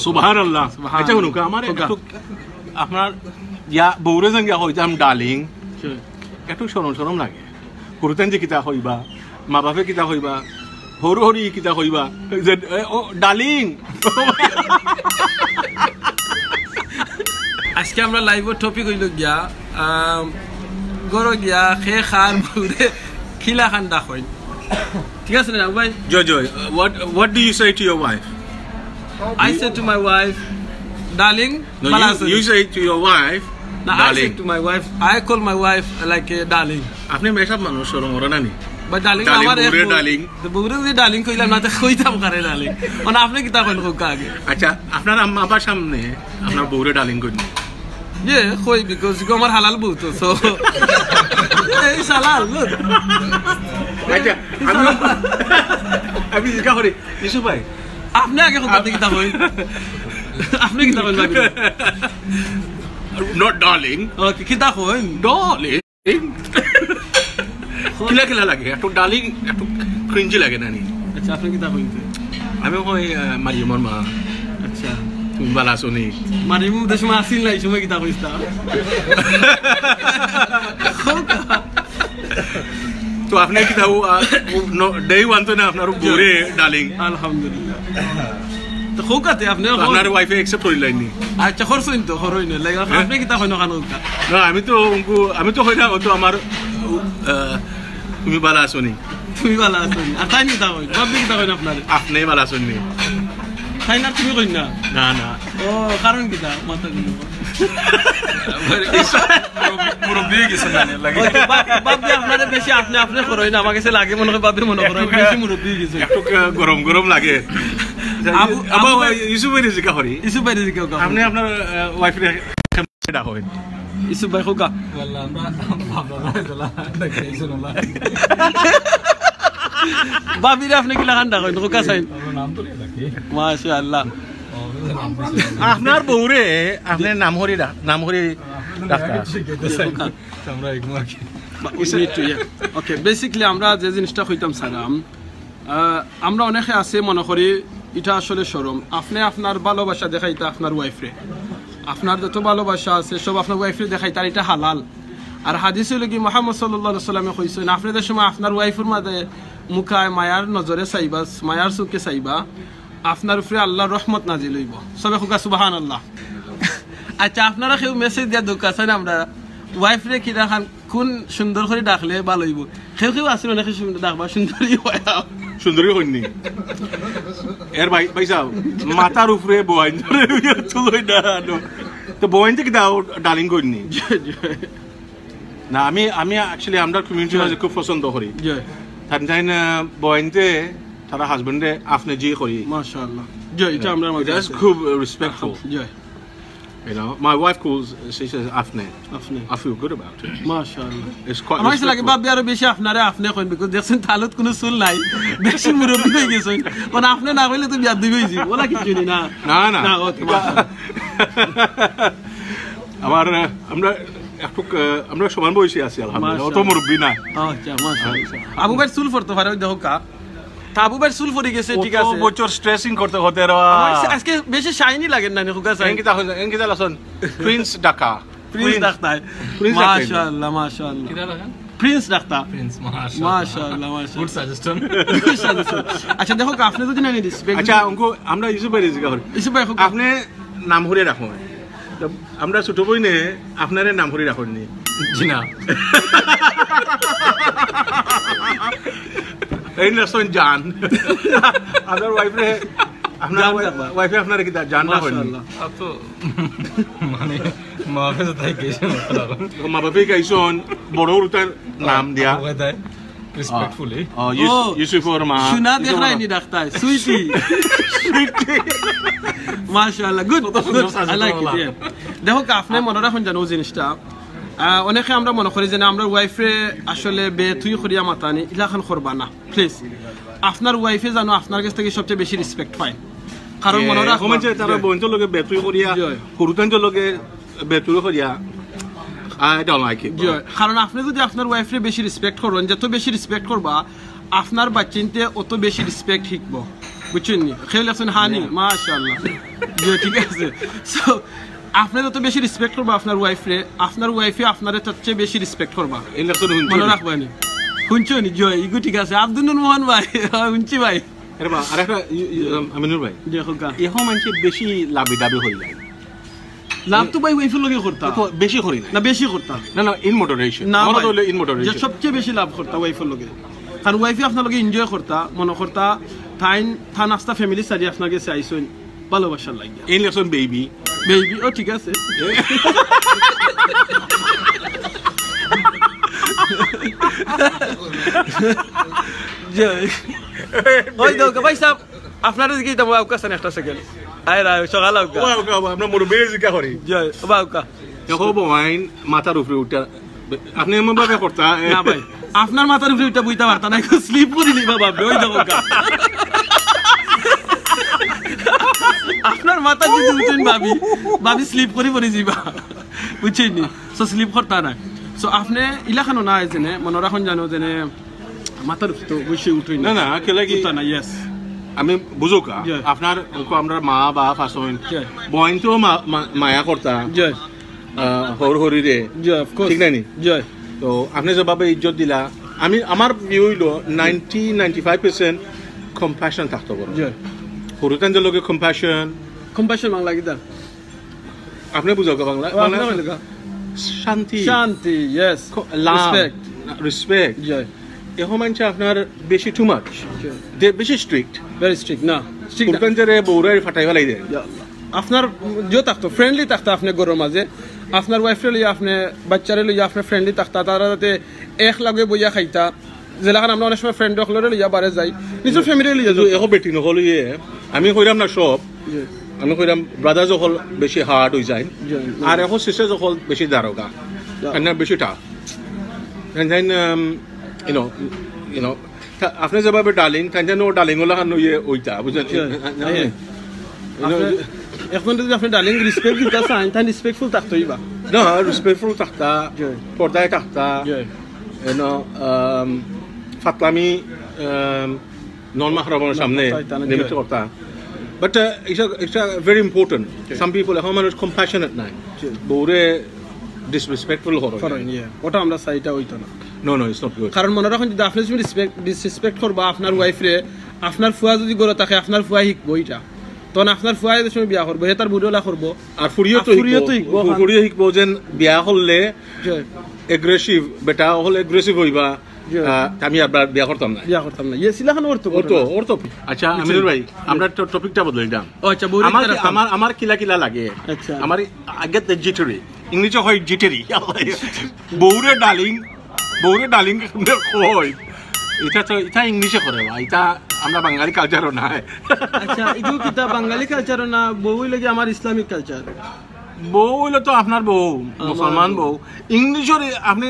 সুবহানাল্লাহ আচ্ছা হুনুকা আমার একটু আপনার ইয়া বউরে সঙ্গে হইতাম ডার্লিং একটু শরম লাগে কুরতেন যে কিতা হইবা মা বাপে কিতা হইবা হরু হরি কিতা হইবা যে ও ডার্লিং আজকে আমরা লাইভের টপিক হইল গিয়া গরো গিয়া খে খান বউরে খিলা খান দাখই ঠিক আছে না ভাই জয় what do you say to your wife I said to my wife darling no, you say to your wife no, darling I said to my wife I call my wife like a darling আপনি মেশাব মানুষ শরম ওরা নানি বা darling আমার এক বউরে যে darling কইলাম না তো কইতাম করে darling মানে আপনি কি তা কইল কোকা আগে আচ্ছা আপনার আম্মা আবার সামনে আপনার বউরে darling coin Yeah, koi because you are halal boot, so it's halal. Look. Acha, আমি জিজ্ঞাসা করি ইসু ভাই আপনি আগে কোথা থেকে কিতা কইন আপনি কিতা কইন ভাবি not darling ওকে কিতা কইন darling কিলা লাগে একটু darling একটু ক্রিঞ্জি লাগে নানি আচ্ছা আপনি কিতা কইন আমি কই মারিয়মর মা আচ্ছা তুমি ভালো আছো নি মারিয়ম দেশমা আসিল নাই সময় কিতা কইতা তো আপনি কি দাও ডে ওয়ান তো না আপনার বউরে ডার্লিং আলহামদুলিল্লাহ তো খোকাতে আপনি আপনার ওয়াইফে অ্যাকসেপ্ট হইলাই নি আচ্ছা খরচইন তো হরইন লাগা আপনি কিতা কইন কানো না আমি তো হইনা তো আমার তুমি ভালো আছো নি তুমি ভালো আছো আর তাই কিতা কইন আপনি কিতা কইন আপনি ভালো আছো নি তাই না তুমি কইন না না না ও কারণ কিতা মাথা দিন মুরব্বি গেছে না লাগে বাবু আপনারে বেশি আপনি করই না আমাকে লাগে মনে হয় বাবু মনে করে বেশি মুরব্বি গেছে একটু গরম লাগে আবু ইসু ভাই রিজিকা করি ইসু ভাই রিজিকা আপনি আপনার ওয়াইফ রে ডাক হইন ইসু ভাই খোকা والله আমরা ভাবনা রাইলা দেখাইছো না বাবির আপনি কি লাগান ডাক হইন খোকা সাইন নাম তো রাখি মাশাআল্লাহ আপনার বউরে আপনি নাম হরি ডাক্তার আমরা একমার ওকে বেসিক্যালি আমরা যে জিনিসটা কইতাম সালাম আমরা অনেকে আছে মনে করি এটা আসলে শরম আপনি আপনার ভালোবাসা দেখাইতা আপনার ওয়াইফরে আপনার যত ভালোবাসা আছে সব আপনার ওয়াইফরে দেখাইতা এটা হালাল আর হাদিসে লগি মুহাম্মদ সাল্লাল্লাহু আলাইহি ওয়াসাল্লামে কইছেন আপনাদের সময় আপনার ওয়াইফের মাঝে মুখায় মায়ার নজরে চাইবা মায়ার চোখে চাইবা আপনার উপরে আল্লাহর রহমত নাজিল হইব সবে খুকা সুবহানাল্লাহ আচ্ছা আপনারা কেউ মেসেজ দিয়া দোকাছেন আমরা ওয়াইফরে কি দেখান কোন সুন্দর করে ডাকলে ভালো হইব কেউ আসলে নাকি সুন্দর ডাকবা সুন্দরী হইনি এর ভাই সাহেব মাথার উপরে বইন তুই না তো বইন থেকে দাও ডার্লিং কইনি না আমি অ্যাকচুয়ালি আমরা কমিউনিটি মাঝে খুব পছন্দ করি তার জানি না বইনতে তারা হাজবেন্ডে আপনি জি করি মাশাআল্লাহ জয় এটা আমরা জাস্ট খুব রেসপেক্টফুল জয় You know, my wife she says Afne. I feel good about it. MashaAllah. It's quite আমার লাগে বাবা আর বেশি আপনারে আপনি কইন বিকজ দেখছেন তালত কোনো চুল নাই বেশি মুরব্বি হয়ে গেছেন কোন আপনি না কইলে তো বিয়া দিবই জি ওলা কিছু না না ওকে আমরা সমান বয়সী আছি আলহামদুলিল্লাহ অত মুরব্বি না আচ্ছা মাশাআল্লাহ আবু ভাই চুল পড়তে পারে দেখো কা আবু ভাই চুল পড়ে গেছে ঠিক আছে বছর স্ট্রেসিং করতে হতে আজকে বেশি শাইনি লাগে না খুকা সাইন এনকিতা লাসন প্রিন্স ডাকা মাশাআল্লাহ মাশাআল্লাহ কিরা লাগান প্রিন্স ডাক্তার মাশাআল্লাহ গুড সাজেশন আচ্ছা দেখো আপনি যদি না রিসপেক্ট আচ্ছা আমরা ইসু ভাই জিজ্ঞাসা করি ইসু ভাই আপনি নাম হরে রাখো আমরা ছোট বইনে আপনারে নাম হরে রাখুন নি জি না এই নাসন জান আপনার ওয়াইফে আপনার কি জান না হয়নি তো মানে মাফে তাই কেছেন মা বাবা কাইছন বড় উতার নাম দিয়া ওয়াদাই রেসপেক্টফুলি ইউসুফ ওর মা শুনা দেখ রাই নি ডাক্তার সুইটি মাশাআল্লাহ গুড আই লাইক ইট দেখো আপনি মনে রাখুন জানো জিনিসটা অনেকে আমরা মনে করি যে আমরা ওয়াইফে আসলে বে তুই করিয়া মাতানি ইলাখান করবা না প্লিজ আপনার ওয়াইফে জানো আপনার কাছ থেকে সবচেয়ে বেশি রেসপেক্ট পায় কারণ মনে রাখো যে তারা বন্ধুর লগে বে তুই করিয়া হুরুতানজর লগে বে তুই করিয়া I don't like it কারণ আপনি যদি আপনার ওয়াইফে বেশি রেসপেক্ট করেন যত বেশি রেসপেক্ট করবা আপনার বাচ্চাতে অত বেশি রেসপেক্ট শিখবো বুঝছেন নি খেয়ে লেখছেন হানি মাশাআল্লাহ জি ঠিক আছে সো আপনারা তো বেশি রেসপেক্ট করবা আপনার ওয়াইফরে আপনার ওয়াইফে আপনারে তার চেয়ে বেশি রেসপেক্ট করবা এই লেখছেন মনে রাখবানি শুনছো নি জয় ইগো ঠিক আছে আব্দুল মোহন ভাই শুনছি ভাই আরে বা আরেকটা আমিনুর ভাই দেখো কা এখন মানুষ বেশি লাভি দাবি হয়ে যায় লাভ তো ভাই ওয়াইফের লগে করতা বেশি করি না বেশি করতা না না ইন মডারেশন না আমরা তো ইন যে মডারেশন সবচেয়ে বেশি লাভ করতা ওয়াইফের লগে কারণ ওয়াইফে আপনার লগে এনজয় করতা মনে করতা থান আস্তা ফ্যামিলি সারি আপনাকে চাইছেন ভালোবাসার লাগে এই লেখছেন বেবি বেবি ও ঠিক আছে ওই দেখো ভাই সাহেব আপনারা দিকে তো বাউকা সান একটা সেকেন্ড আয় রা সকাল আউকা আমরা মুরব্বি জিকা করি জয় বাউকা দেখো বমাইন মাথার উপরে উঠা আপনি এমন ভাবে করতা না ভাই আপনার মাথার উপরে উঠা বুইতা পারতা না স্লিপ করে নিবা বাবা ওই দেখো আপনার মাথা যদি উঠেন ভাবি স্লিপ করে পড়ে যাবা বুঝছেন নি সো স্লিপ করতা না সো আপনি ইলাখানো না জেনে মনে রাখুন জানো জেনে মাথার উপরে তো বসে উঠেন না না কেলা কি না ইয়েস আমি বুঝোকা আপনার আমরা মা বাপ আসেন বইন তো মায়া করতা জয় হর হরি রে জয় অফ কোর্স ঠিক না নি জয় তো আপনি যেভাবে ইজ্জত দিলা আমি আমার ভিউ হইলো 90-95% কম্প্যাশন থাকতে পারো জয় হরুতানদের লগে কম্প্যাশন বাংলা কিদা আপনি বুঝোকা বাংলা বাংলা শান্তি শান্তি ইয়েস রেসপেক্ট রেসপেক্ট জয় এখন মানছে আপনার বেশি টু মাচ দে বেশি স্ট্রিক্ট ভেরি স্ট্রিক্ট না স্ট্রিক্ট হরুতানদের বউরাই ফাটাই ফেলাই দেয় আপনার যে থাকতো ফ্রেন্ডলি থাকতো আপনি গরুর মাঝে আপনার ওয়াইফরে লইয়া আপনি বাচ্চারে লইয়া আপনি ফ্রেন্ডলি থাকতা তারা যাতে এক লগে বইয়া খাইতা যেলাখান আমরা অনেক সময় ফ্রেন্ড হলে লইয়া বারে যাই নিজের ফ্যামিলি লইয়া যাই এখন বেটি নহল আমি কইরাম না সব আমি কইরাম ব্রাদার যখন বেশি হার্ড হয়ে যায় আর এখন সিস্টার যখন বেশি দারোগা বেশি টাফ ইউনো আপনি যেভাবে ডার্লিং তাই নো ডার্লিং হলে খান ওইটা বুঝলেন এখন যদি আপনি ডার্লিং রেসপেক্ট দিতে চান তাই রেসপেক্টফুল থাকতেই বা না রেসপেক্টফুল থাকতা পর্দায় থাকতা ফাতলামি নন মাহরামের সামনে নিমিত্ত করতা বাট এটা ভেরি ইম্পর্টেন্ট সাম পিপল এখন মানুষ কম্প্যাশনেট নাই বউরে ডিসরেসপেক্টফুল হলো ওটা আমরা চাইটা হইতো না no no it's not good কারণ মনে রাখুন যদি আপনি যদি ডিসরেসপেক্ট করবা আপনার ওয়াইফরে আপনার ফুয়া যদি গড়ে থাকে আপনার ফুয়া শিখবো এটা তখন আপনার ফুয়া যে সময় বিয়া করবো হে তার বুড়োলা করবো আর ফুরিও শিখবো যেন বিয়া করলে এগ্রেসিভ বেটা হলে এগ্রেসিভ হইবা আমি আবার বিয়া করতাম না ইয়ে সিলাখান ওর তো আচ্ছা আমিনুর ভাই আমরা টপিকটা বদলাই দাম আমার কিলা কিলা লাগে আমার আগে জিটারি ইংলিশে হয় জিটারি বউরে ডালিং কই এটা ইংলিশে করে এটা আমরা বাঙালি কালচারও নাই আচ্ছা এটা কিতা বাঙালি কালচারও না বউ লাগে আমার ইসলামিক কালচার বউ হইলে তো আপনার বউ মুসলমান বউ ইংলিশে আপনি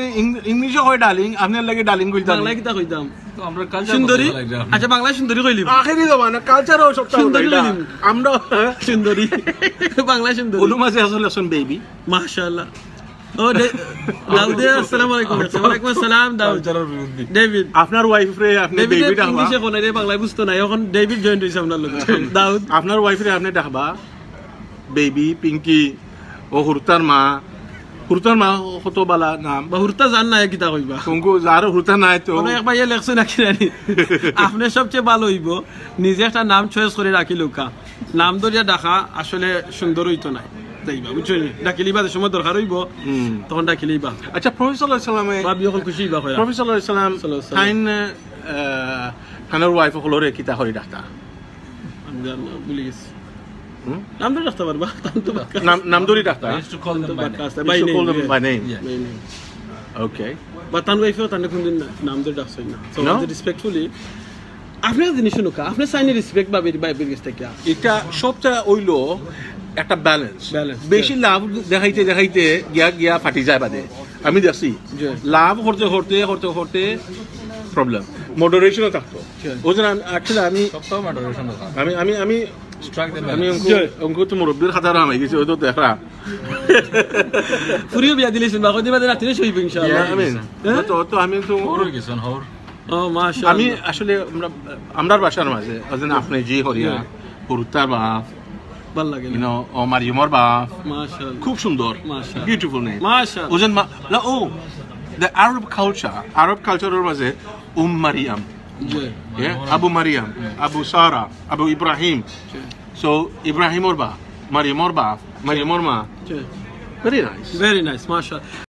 ইংলিশে হয় ডালিং আপনার লাগে ডালিং কইতাম বাংলা কিতা কইতাম তো আমরা কালচার সুন্দরী আচ্ছা বাংলা সুন্দরী কইলিম আখেরি জমানা কালচারও সবটা সুন্দরী কইলিম আমরা সুন্দরী বাংলা সুন্দরী ওলু মাঝে আসলে শুন বেবি মাশাআল্লাহ ও দাউদ আসসালামু আলাইকুম ওয়া আলাইকুম আসসালাম দাউদ ডেভিড আপনার ওয়াইফ রে আপনি বেবি ডাকবা ইংলিশে কোন রে বাংলা বুঝতো না এখন ডেভিড জয়েন হইছে আপনার লগে দাউদ আপনার ওয়াইফ রে আপনি ডাকবা বেবি পিঙ্কি ও হুরতার মা কত বালা নাম বা হুরতা জান না কিতা কইবা তুমকো যার হুরতা নাই তো কোন একবার ইয়ে লেখছো নাকি জানি আপনি সবচেয়ে ভালো হইব নিজে একটা নাম চয়েস করে রাখি লোকা নাম ধরিয়া ডাকা আসলে সুন্দর হইতো না যাইবা বুঝছেন ডাকিলিবা যে সময় দরকার হইব তখন ডাকিলিবা আচ্ছা প্রফেসর সাল্লাল্লাহু আলাইহি সাল্লামে ভাবি এখন খুশি হইবা কইরা প্রফেসর সাল্লাল্লাহু আলাইহি সাল্লাম ফাইন খানার ওয়াইফ হলরে কিতা হরি ডাকতা আমি জানি না ভুলে গেছি নাম ধরে ডাকতে পারবা নাম ধরে ডাকতা I used to call them by name okay বা তান ওয়াইফও তানে কোনদিন নাম ধরে ডাকছই না সো রেসপেক্টফুলি আপনি জিনিস শুনুন আপনি সাইনি রেসপেক্ট বা বাইবের কাছে কি এটা সবটা হইলো একটা ব্যালেন্স বেশি লাভ দেখাইতে গিয়া ফাটি যায় বাদে আমি দেখছি লাভ করতে প্রবলেম মডারেশনও থাকতো ওই জন্য অ্যাকচুয়ালি আমি সপ্তাহ মডারেশন আমি অঙ্ক তো মুরব্বীর খাতার আমি গেছি ওই তো দেখা ফুরিও বিয়া দিলেছেন বা কদিন বাদে রাত্রে শুইব ইনশাআল্লাহ আমিন তো আমি তো হর গেছেন হর ও মাশাআল্লাহ আমি আসলে আমরার বাসার মাঝে ওজন আপনি জি হরিয়া পুরুতার বাপ ভালো লাগে ইউ নো ও মারিয়মর বাপ মাশাআল্লাহ খুব সুন্দর মাশাআল্লাহ বিউটিফুল নেম মাশাআল্লাহ ওজন ও দ্য আরব কালচারের মাঝে মারিয়াম জি আবু মারিয়াম আবু সারা আবু ইব্রাহিম সো ইব্রাহিমর বাপ মারিয়মর বাপ মারিয়মর মা জি ভেরি নাইস ভেরি নাইস মাশাআল্লাহ